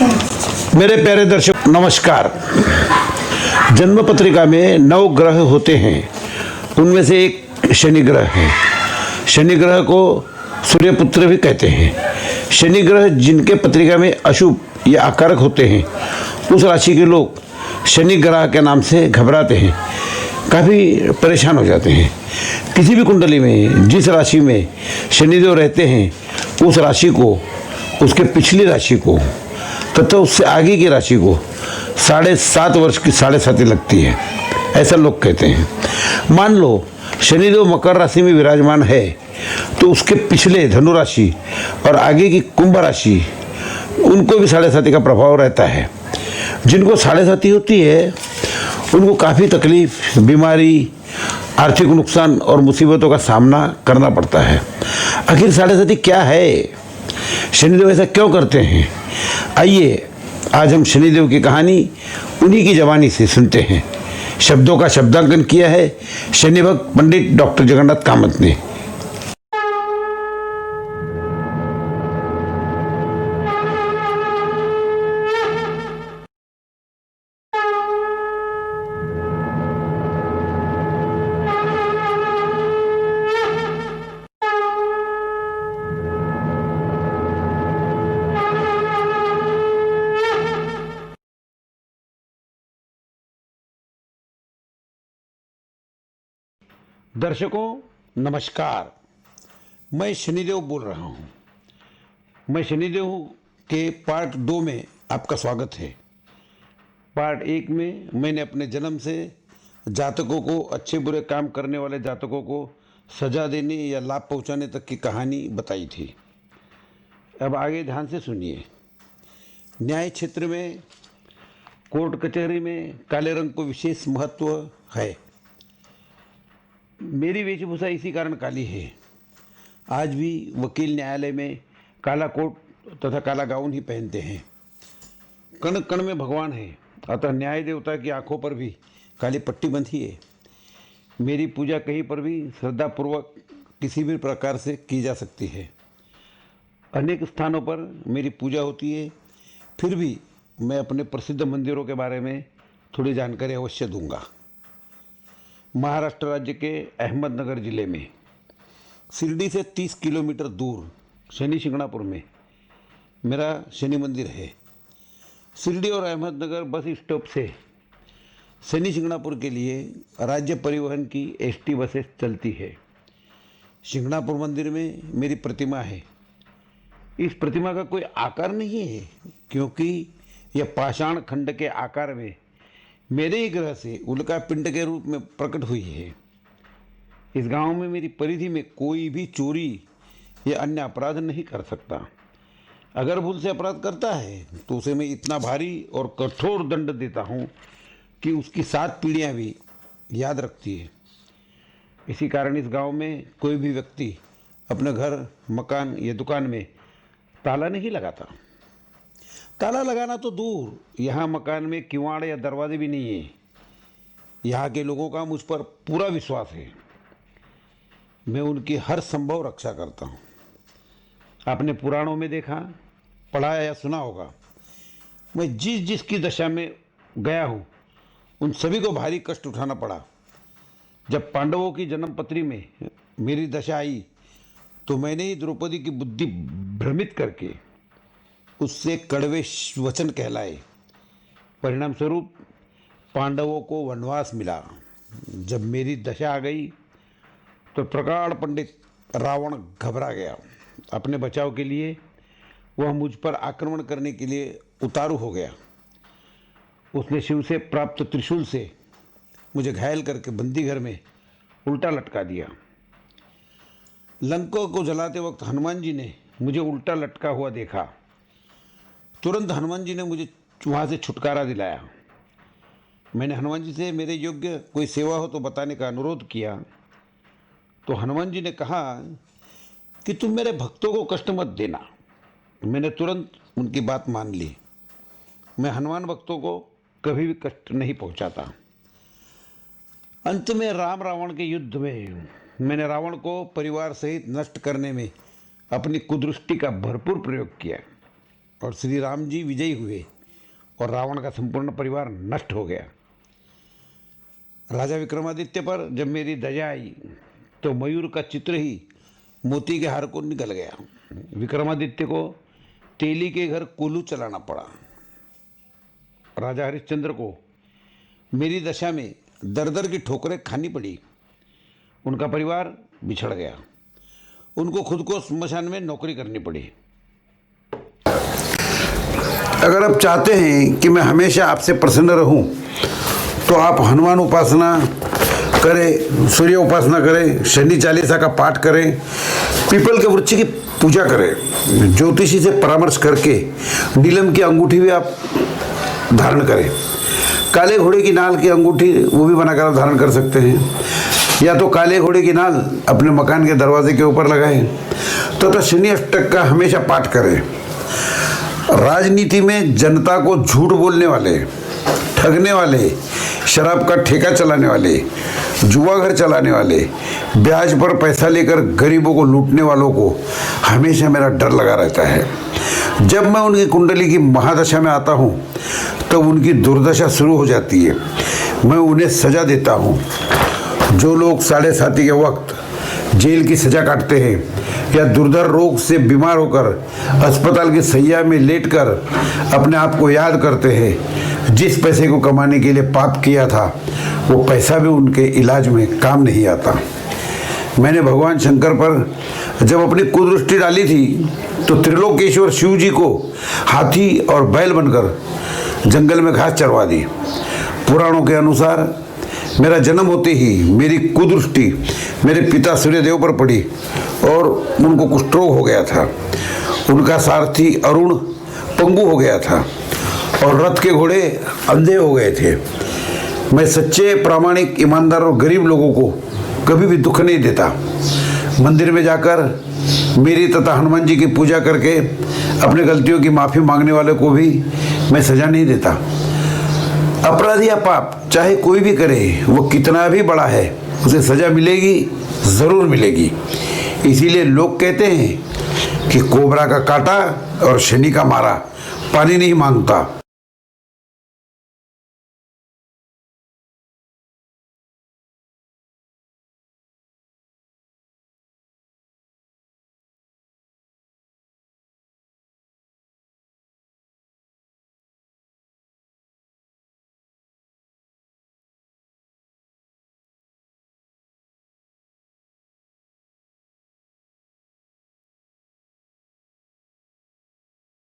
मेरे प्यारे दर्शक नमस्कार। जन्म पत्रिका में 9 ग्रह होते हैं, उनमें से एक शनि ग्रह है। शनि ग्रह को सूर्यपुत्र भी कहते हैं। शनि ग्रह जिनके पत्रिका में अशुभ या आकारक होते हैं, उस राशि के लोग शनि ग्रह के नाम से घबराते हैं, काफ़ी परेशान हो जाते हैं। किसी भी कुंडली में जिस राशि में शनिदेव रहते हैं, उस राशि को, उसके पिछली राशि को तथा उससे आगे की राशि को 7.5 वर्ष की 7.5 लगती है, ऐसा लोग कहते हैं। मान लो शनिदेव मकर राशि में विराजमान है, तो उसके पिछले धनु राशि और आगे की कुंभ राशि, उनको भी 7.5 का प्रभाव रहता है। जिनको 7.5 होती है, उनको काफ़ी तकलीफ, बीमारी, आर्थिक नुकसान और मुसीबतों का सामना करना पड़ता है। आखिर 7.5 क्या है? शनिदेव ऐसा क्यों करते हैं? आइए आज हम शनिदेव की कहानी उन्हीं की ज़बानी से सुनते हैं। शब्दों का शब्दांकन किया है शनि भक्त पंडित डॉक्टर जगन्नाथ कामत ने। दर्शकों नमस्कार, मैं शनिदेव बोल रहा हूँ। मैं शनिदेव के पार्ट 2 में आपका स्वागत है। पार्ट 1 में मैंने अपने जन्म से जातकों को, अच्छे बुरे काम करने वाले जातकों को सजा देने या लाभ पहुँचाने तक की कहानी बताई थी। अब आगे ध्यान से सुनिए। न्याय क्षेत्र में, कोर्ट कचहरी में काले रंग को विशेष महत्व है। मेरी वेशभूषा इसी कारण काली है। आज भी वकील न्यायालय में काला कोट तथा काला गाउन ही पहनते हैं। कण कण में भगवान है, अतः न्याय देवता की आंखों पर भी काली पट्टी बंधी है। मेरी पूजा कहीं पर भी श्रद्धापूर्वक किसी भी प्रकार से की जा सकती है। अनेक स्थानों पर मेरी पूजा होती है। फिर भी मैं अपने प्रसिद्ध मंदिरों के बारे में थोड़ी जानकारी अवश्य दूंगा। महाराष्ट्र राज्य के अहमदनगर जिले में शिरडी से 30 किलोमीटर दूर शनि शिंगणापुर में मेरा शनि मंदिर है। शिरडी और अहमदनगर बस स्टॉप से शनि शिंगणापुर के लिए राज्य परिवहन की एसटी बसें चलती है। शिंगणापुर मंदिर में मेरी प्रतिमा है। इस प्रतिमा का कोई आकार नहीं है, क्योंकि यह पाषाण खंड के आकार में मेरे ही ग्रह से उल्का पिंड के रूप में प्रकट हुई है। इस गांव में मेरी परिधि में कोई भी चोरी या अन्य अपराध नहीं कर सकता। अगर भूल से अपराध करता है तो उसे मैं इतना भारी और कठोर दंड देता हूं कि उसकी 7 पीढ़ियां भी याद रखती है। इसी कारण इस गांव में कोई भी व्यक्ति अपने घर, मकान या दुकान में ताला नहीं लगाता। ताला लगाना तो दूर, यहाँ मकान में किवाड़ या दरवाजे भी नहीं है। यहाँ के लोगों का मुझ पर पूरा विश्वास है। मैं उनकी हर संभव रक्षा करता हूँ। आपने पुराणों में देखा, पढ़ा या सुना होगा, मैं जिस जिसकी दशा में गया हूँ, उन सभी को भारी कष्ट उठाना पड़ा। जब पांडवों की जन्मपत्री में मेरी दशा आई, तो मैंने ही द्रौपदी की बुद्धि भ्रमित करके उससे कड़वे वचन कहलाए। परिणाम स्वरूप पांडवों को वनवास मिला। जब मेरी दशा आ गई तो प्रगाढ़ पंडित रावण घबरा गया। अपने बचाव के लिए वह मुझ पर आक्रमण करने के लिए उतारू हो गया। उसने शिव से प्राप्त त्रिशूल से मुझे घायल करके बंदी घर में उल्टा लटका दिया। लंका को जलाते वक्त हनुमान जी ने मुझे उल्टा लटका हुआ देखा। तुरंत हनुमान जी ने मुझे वहाँ से छुटकारा दिलाया। मैंने हनुमान जी से मेरे योग्य कोई सेवा हो तो बताने का अनुरोध किया, तो हनुमान जी ने कहा कि तुम मेरे भक्तों को कष्ट मत देना। मैंने तुरंत उनकी बात मान ली। मैं हनुमान भक्तों को कभी भी कष्ट नहीं पहुँचाता। अंत में राम रावण के युद्ध में मैंने रावण को परिवार सहित नष्ट करने में अपनी कुदृष्टि का भरपूर प्रयोग किया। और श्री राम जी विजयी हुए और रावण का संपूर्ण परिवार नष्ट हो गया। राजा विक्रमादित्य पर जब मेरी दया आई तो मयूर का चित्र ही मोती के हार को निकल गया। विक्रमादित्य को तेली के घर कोल्हू चलाना पड़ा। राजा हरिश्चंद्र को मेरी दशा में दर दर की ठोकरें खानी पड़ी। उनका परिवार बिछड़ गया। उनको खुद को स्मशान में नौकरी करनी पड़ी। अगर आप चाहते हैं कि मैं हमेशा आपसे प्रसन्न रहूं, तो आप हनुमान उपासना करें, सूर्य उपासना करें, शनि चालीसा का पाठ करें, पीपल के वृक्ष की पूजा करें, ज्योतिषी से परामर्श करके नीलम की अंगूठी भी आप धारण करें। काले घोड़े की नाल की अंगूठी वो भी बनाकर आप धारण कर सकते हैं, या तो काले घोड़े की नाल अपने मकान के दरवाजे के ऊपर लगाएं, तो शनि अष्टक का हमेशा पाठ करें। राजनीति में जनता को झूठ बोलने वाले, ठगने वाले, शराब का ठेका चलाने वाले, जुआ घर चलाने वाले, ब्याज पर पैसा लेकर गरीबों को लूटने वालों को हमेशा मेरा डर लगा रहता है। जब मैं उनकी कुंडली की महादशा में आता हूँ तब उनकी दुर्दशा शुरू हो जाती है। मैं उन्हें सजा देता हूँ। जो लोग 7:30 के वक्त जेल की सजा काटते हैं या दुर्धर रोग से बीमार होकर अस्पताल की सैया में लेटकर अपने आप को याद करते हैं, जिस पैसे को कमाने के लिए पाप किया था वो पैसा भी उनके इलाज में काम नहीं आता। मैंने भगवान शंकर पर जब अपनी कुदृष्टि डाली थी तो त्रिलोकेश्वर शिव जी को हाथी और बैल बनकर जंगल में घास चरवा दी। पुराणों के अनुसार मेरा जन्म होते ही मेरी कुदृष्टि मेरे पिता सूर्यदेव पर पड़ी और उनको कुष्ठ रोग हो गया था। उनका सारथी अरुण पंगु हो गया था और रथ के घोड़े अंधे हो गए थे। मैं सच्चे, प्रामाणिक, ईमानदार और गरीब लोगों को कभी भी दुख नहीं देता। मंदिर में जाकर मेरी तथा हनुमान जी की पूजा करके अपने गलतियों की माफ़ी मांगने वाले को भी मैं सजा नहीं देता। अपराधी या पाप चाहे कोई भी करे, वो कितना भी बड़ा है, उसे सजा मिलेगी, ज़रूर मिलेगी। इसीलिए लोग कहते हैं कि कोबरा का काटा और शनि का मारा पानी नहीं मांगता।